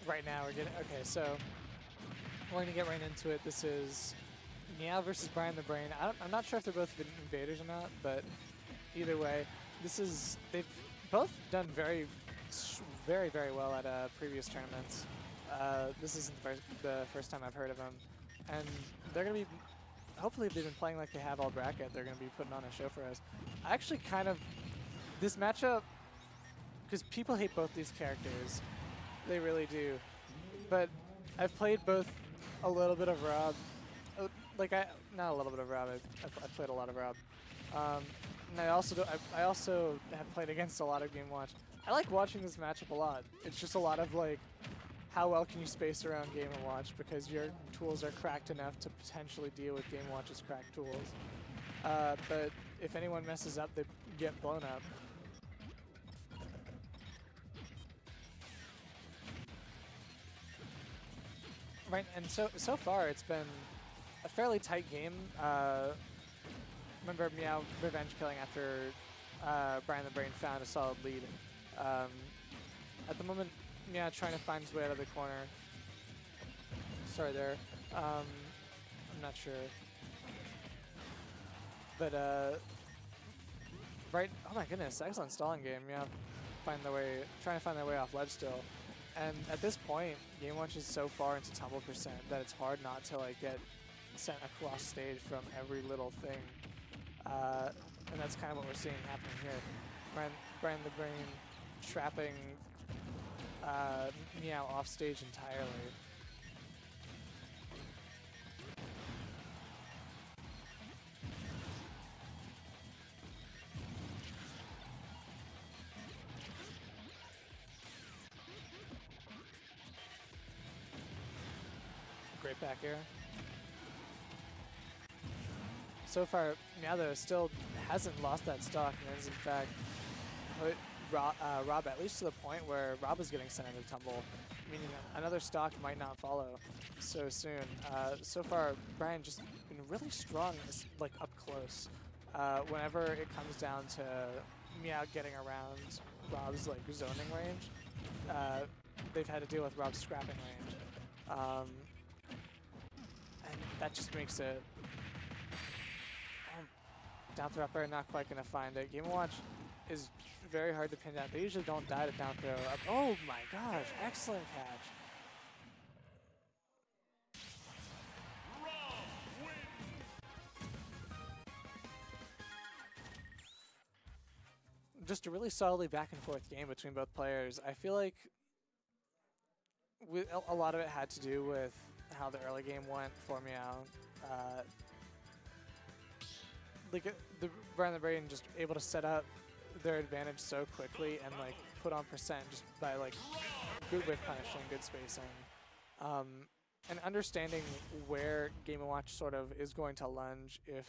right now we're getting, okay, so we're going to get right into it. This is Meow versus Bryan the Brain. I'm not sure if they're both invaders or not, but either way, they've both done very, very well at previous tournaments. This isn't the first time I've heard of them, and they're going to be, hopefully if they've been playing like they have all bracket, they're going to be putting on a show for us. I actually kind of, this matchup, because people hate both these characters, they really do, but I've played both a little bit of Rob, not a little bit of Rob, I played a lot of Rob. And I also have played against a lot of Game Watch. I like watching this matchup a lot. It's just a lot of like, how well can you space around Game & Watch because your tools are cracked enough to potentially deal with Game & Watch's cracked tools. But if anyone messes up, they get blown up. Right, and so far it's been a fairly tight game. Remember Meow revenge killing after Bryan the Brain found a solid lead. At the moment, Meow trying to find his way out of the corner. Sorry there. I'm not sure. But right, oh my goodness, excellent stalling game. Meow trying to find their way off ledge still. And at this point, Game Watch is so far into tumble percent that it's hard not to like get sent across stage from every little thing. And that's kind of what we're seeing happening here. Bryan the Brain trapping Meow off stage entirely. Great back air. So far, Meow though still hasn't lost that stock and has in fact put Rob at least to the point where Rob is getting sent into tumble, meaning another stock might not follow so soon. So far, Bryan just been really strong, like up close. Whenever it comes down to Meow getting around Rob's like zoning range, they've had to deal with Rob's scrapping range, and that just makes it. Down throw up air, not quite going to find it. Game & Watch is very hard to pin down. They usually don't die to down throw up. Oh my gosh, excellent catch. Just a really solidly back and forth game between both players. I feel like a lot of it had to do with how the early game went for Meow. The Bryan the Brain just able to set up their advantage so quickly and like put on percent just by like good whiff punishing, good spacing, and understanding where Game & Watch sort of is going to lunge if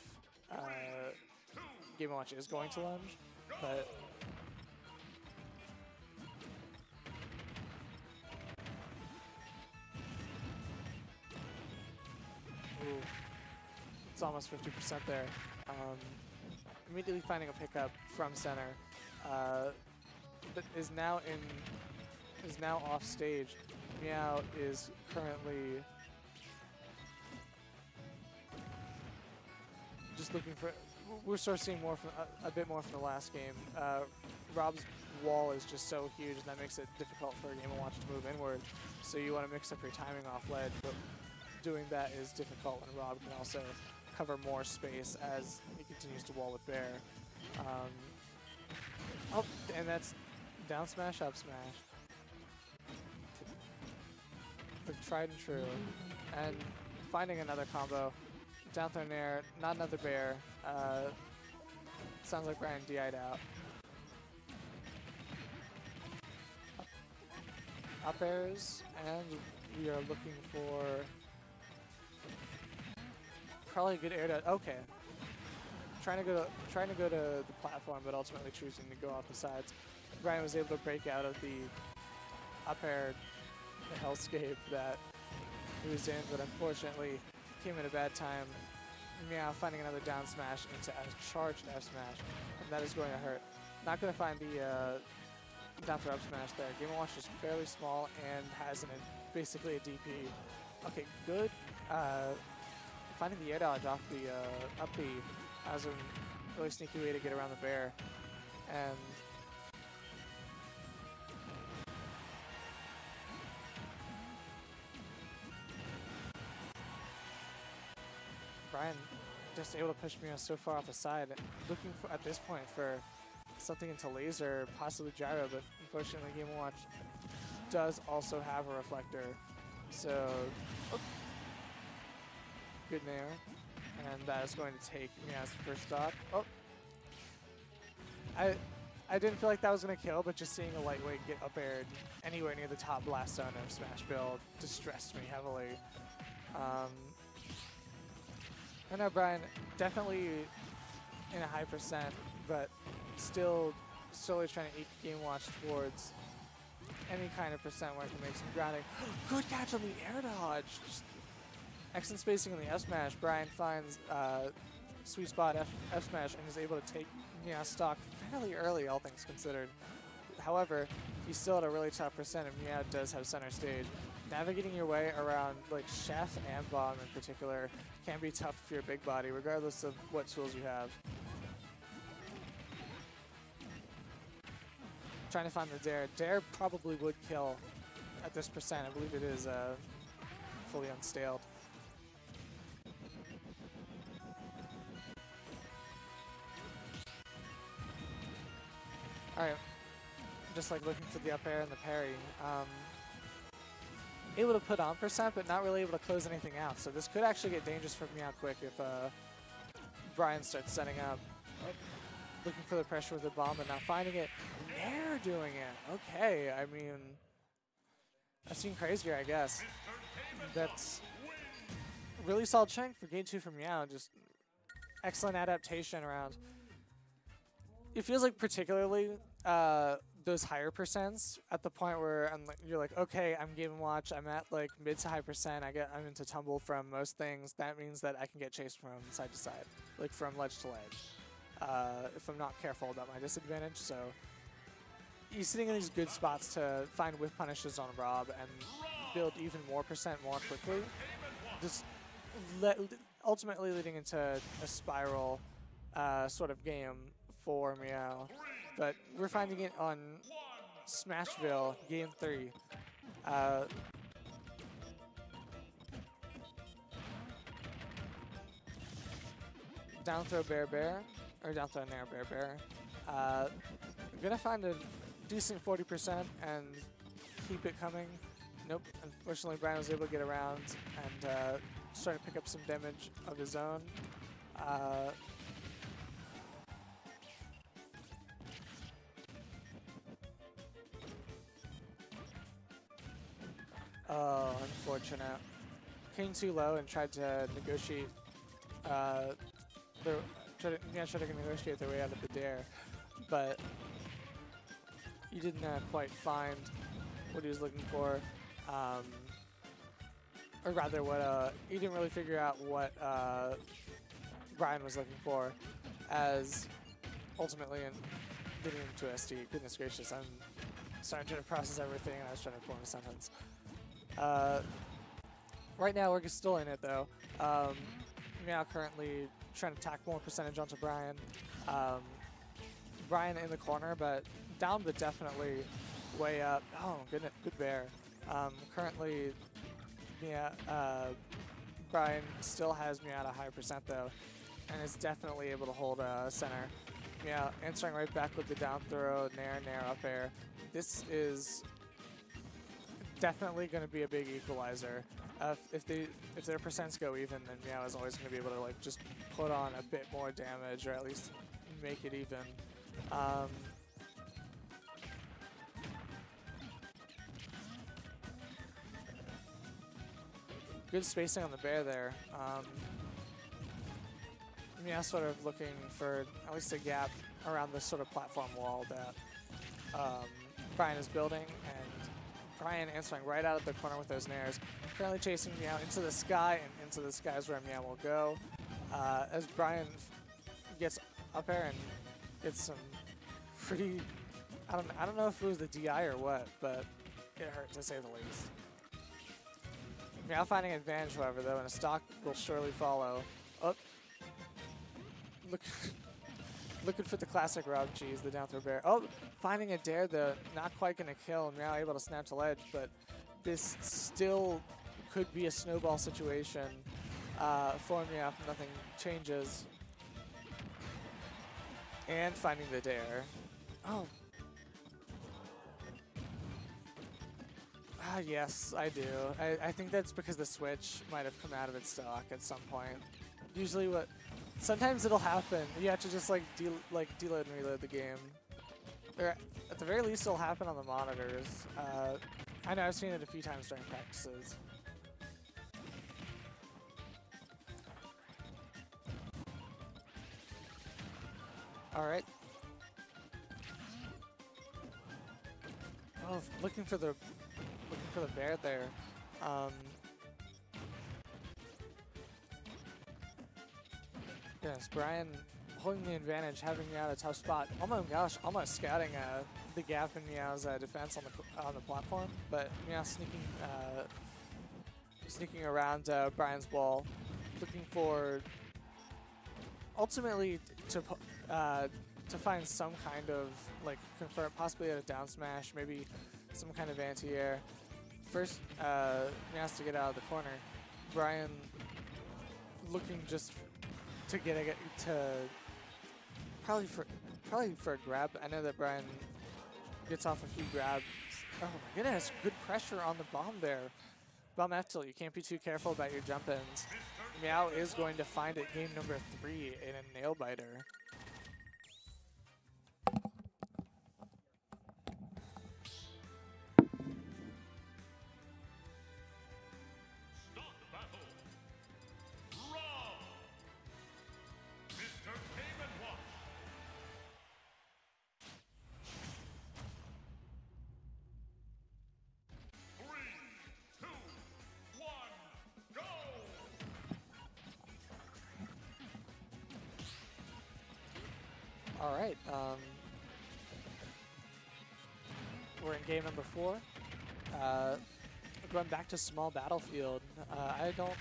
Game & Watch is going to lunge, but ooh, it's almost 50% there. Immediately finding a pickup from center, but is now off stage. Meow is currently just looking for. We're sort of seeing more from a bit more from the last game. Rob's wall is just so huge, and that makes it difficult for Game & Watch to move inward. So you want to mix up your timing off ledge, but doing that is difficult when Rob can also cover more space as he continues to wall with Bear. Oh, and that's down smash, up smash. The tried and true. And finding another combo. Down throw nair, not another Bear. Sounds like Bryan DI'd out. Up airs, and we are looking for probably a good air to, okay. Trying to go to the platform, but ultimately choosing to go off the sides. Bryan was able to break out of the up air hellscape that he was in, but unfortunately came at a bad time. Meow finding another down smash into a charged F smash, and that is going to hurt. Not going to find the down throw up smash there. Game & Watch is fairly small and has basically a DP. Okay, good. Finding the air dodge off the up B as a really sneaky way to get around the bear. And Bryan just able to push me so far off the side, looking for, at this point for something into laser, possibly gyro, but unfortunately Game & Watch does also have a reflector. So, good nair, and that is going to take meow's first stock. Oh, I didn't feel like that was going to kill, but just seeing a lightweight get up aired anywhere near the top blast zone of Smash build distressed me heavily. I know Bryan definitely in a high percent, but still slowly trying to eke Game Watch towards any kind of percent where it can make some grounding. Good catch on the air dodge. Just excellent spacing on the F smash. Bryan finds sweet spot F smash and is able to take meow's stock fairly early, all things considered. However, he's still at a really tough percent, and meow does have center stage. Navigating your way around like Chef and Bomb in particular can be tough if you're a big body, regardless of what tools you have. Trying to find the dare. Dare probably would kill at this percent. I believe it is fully unstaled. Alright, just like looking for the up air and the parry. Able to put on percent, but not really able to close anything out. So this could actually get dangerous for Meow quick if Bryan starts setting up. Looking for the pressure with the bomb, but not finding it. They're doing it. Okay, I mean, I've seen crazier, I guess. That's really solid chunk for game 2 from Meow. Just excellent adaptation around. It feels like particularly those higher percents at the point where you're like, okay, I'm Game & Watch, I'm at like mid to high percent, I'm into tumble from most things. That means that I can get chased from side to side, like from ledge to ledge, if I'm not careful about my disadvantage. So he's sitting in these good spots to find whiff punishes on Rob and build even more percent more quickly. Just ultimately leading into a spiral sort of game for Meow. But we're finding it on Smashville, game 3. Down throw bear bear, or down throw nair bear bear. I'm gonna find a decent 40% and keep it coming. Nope, unfortunately Bryan was able to get around and start to pick up some damage of his own. Oh, unfortunate. Came too low and tried to negotiate. Tried to negotiate their way out of the dare, but he didn't quite find what he was looking for, or rather, what he didn't really figure out what Bryan was looking for, as ultimately getting into SD. Goodness gracious, I'm starting to process everything, and I was trying to form a sentence. Right now, we're still in it though. Meow currently trying to tack more percentage onto Bryan. Bryan in the corner, but down, but definitely way up. Oh goodness, good bear. Currently, Bryan still has Meow at a high percent though, and is definitely able to hold center. Meow answering right back with the down throw, nair, up air. This is definitely going to be a big equalizer. If their percents go even, then Meow is always going to be able to like just put on a bit more damage, or at least make it even. Good spacing on the bear there. Meow sort of looking for at least a gap around this sort of platform wall that Bryan is building, and Bryan answering right out of the corner with those nairs. Currently chasing Meow into the sky, and into the sky is where Meow will go. As Bryan gets up air and gets some pretty I don't know if it was the DI or what, but it hurt to say the least. Meow finding advantage, however, though, and a stock will surely follow. Oh, look, looking for the classic Rob Cheese, the down throw bear. Oh, finding a dare, though, not quite going to kill. Meow able to snatch a ledge, but this still could be a snowball situation for Meow if nothing changes. And finding the dare. Oh. Ah, yes, I do. I think that's because the switch might have come out of its stock at some point. Usually sometimes it'll happen. You have to just like deload and reload the game. Or at the very least it'll happen on the monitors. I know I've seen it a few times during practices. Alright. Oh, looking for the bear there. Yes, Bryan holding the advantage, having Meow at a tough spot. Oh my gosh, almost scouting the gap in Meow's defense on the platform, but Meow sneaking around Bryan's wall, looking for ultimately to find some kind of like confirm, possibly at a down smash, maybe some kind of anti-air. First, he has to get out of the corner. Bryan looking just to probably for a grab. I know that Bryan gets off a few grabs. Oh my goodness, good pressure on the bomb there. Bomb F tilt, you can't be too careful about your jump ins. Meow is going to find it game number 3 in a nail biter. All right, we're in game number 4. Going back to small battlefield. I don't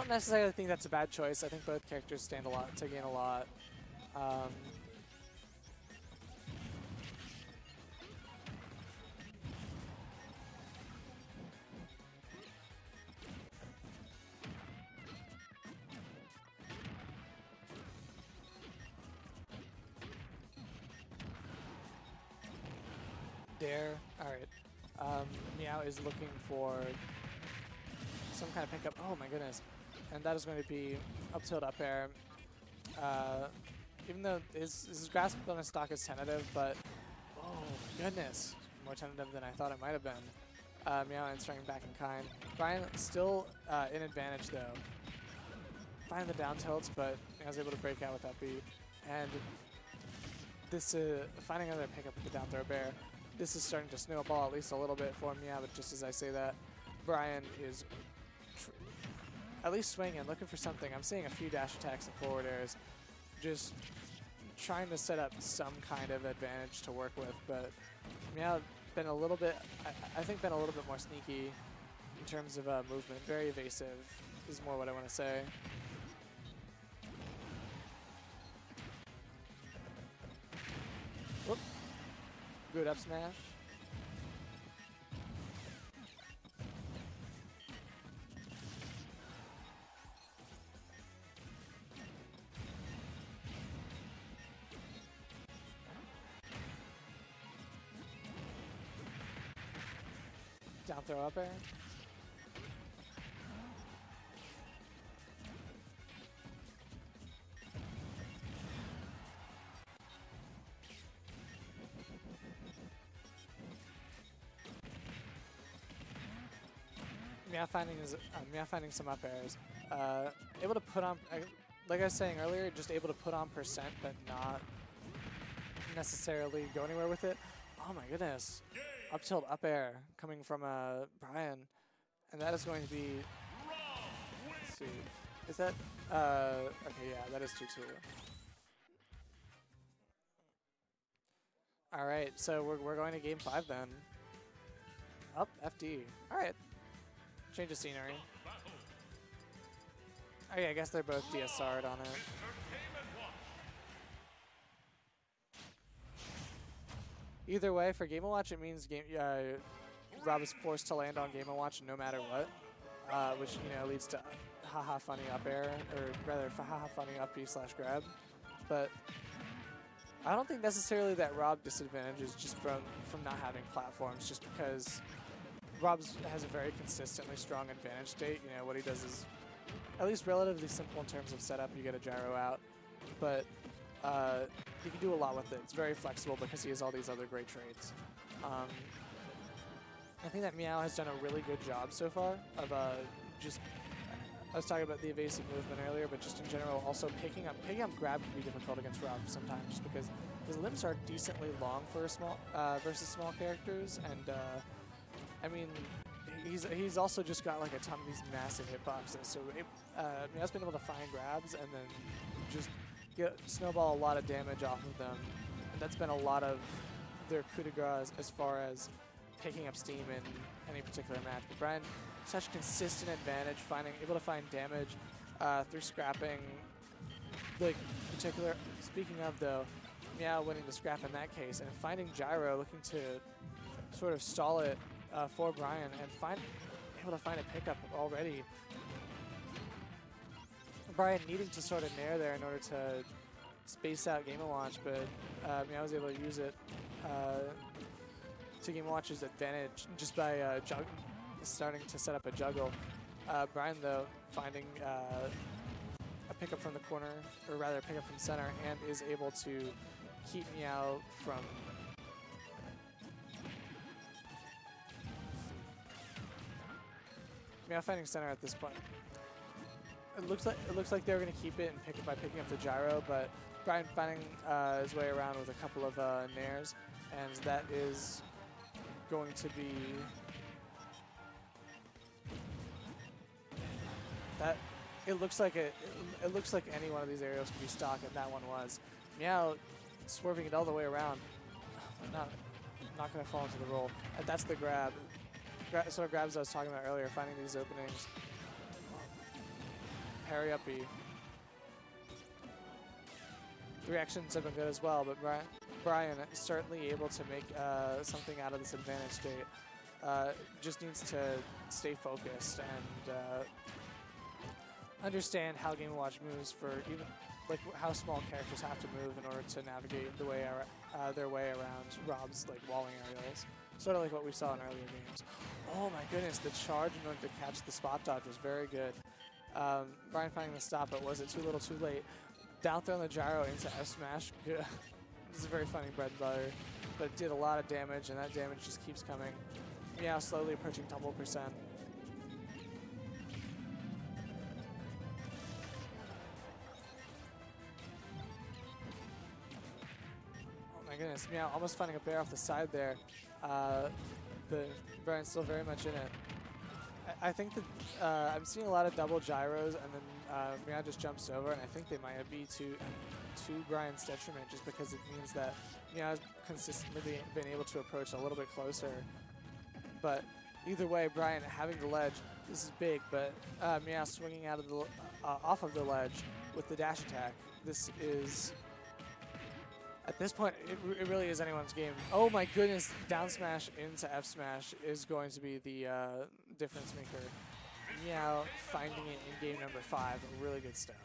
necessarily think that's a bad choice. I think both characters stand to gain a lot. Dare. Alright. Meow is looking for some kind of pickup. Oh my goodness. And that is going to be up tilt up air. Even though his grasp on his stock is tentative, but oh my goodness. More tentative than I thought it might have been. Meow answering back in kind. Bryan still in advantage though. Finding the down tilts, but Meow's able to break out with that beat. And this finding another pickup with the down throw bear. This is starting to snowball at least a little bit for Meow, but just as I say that, Bryan is at least swinging, looking for something. I'm seeing a few dash attacks and forward airs, just trying to set up some kind of advantage to work with, but Meow been a little bit, I think been a little bit more sneaky in terms of movement. Very evasive is more what I want to say. Whoop. Good up smash. Down throw up air. Meow finding some up airs. Able to put on, like I was saying earlier, just able to put on percent, but not necessarily go anywhere with it. Oh my goodness. Up tilt up air coming from Bryan. And that is going to be, let's see, is that, okay, yeah, that is 2-2. All right, so we're going to game 5 then. Up FD. All right. Change of scenery. Oh yeah, I guess they're both DSR'd on it. Either way, for Game & Watch, it means Rob is forced to land on Game & Watch no matter what, which leads to haha funny up air, or rather haha funny up B / grab. But I don't think necessarily that Rob disadvantages just from not having platforms, just because Rob has a very consistently strong advantage state. What he does is at least relatively simple in terms of setup. You get a gyro out, but he can do a lot with it. It's very flexible because he has all these other great traits. I think that Meow has done a really good job so far of just. I was talking about the evasive movement earlier, but just in general, also picking up grab can be difficult against Rob sometimes, just because his limbs are decently long for a small versus small characters, and I mean, he's also just got like a ton of these massive hitboxes. So Meow's been able to find grabs and then just snowball a lot of damage off of them, and that's been a lot of their coup de grace as far as picking up steam in any particular match. But Bryan, such consistent advantage, able to find damage through scrapping. Like particular, speaking of though, Meow winning the scrap in that case, and finding gyro, looking to sort of stall it for Bryan, and able to find a pickup already. Bryan needing to sort of nair there in order to space out Game & Watch, but Meow was able to use it to Game & Watch's advantage just by starting to set up a juggle. Bryan, though, finding a pickup from the corner, or rather a pickup from center, and is able to keep Meow from Meow finding center at this point. It looks like they're going to keep it and by picking up the gyro, but Bryan finding his way around with a couple of nairs, and that is going to be that. It looks like any one of these aerials could be stock, and that one was. Meow swerving it all the way around, not going to fall into the roll, and that's the grab. Sort of grabs I was talking about earlier, finding these openings. Parry up B. The reactions have been good as well, but Bryan is certainly able to make something out of this advantage state. Just needs to stay focused and understand how Game & Watch moves, for even like how small characters have to move in order to navigate their way around Rob's walling aerials. Sort of like what we saw in earlier games. Oh my goodness, the charge in order to catch the spot dodge was very good. Bryan finding the stop, but was it too little too late? Down throw on the gyro into F smash. This is a very funny bread and butter, but it did a lot of damage, and that damage just keeps coming. Meow slowly approaching double %. Oh my goodness, Meow almost finding a bear off the side there. But Bryan's still very much in it. I think that I'm seeing a lot of double gyros, and then Meow just jumps over, and I think they might be to Bryan's detriment, just because it means that Meow has consistently been able to approach a little bit closer. But either way, Bryan having the ledge, this is big, but Meow swinging out of the off of the ledge with the dash attack. This is, at this point, it really is anyone's game. Oh my goodness, down smash into F smash is going to be the difference maker. Meow finding it in game number 5. Really good stuff.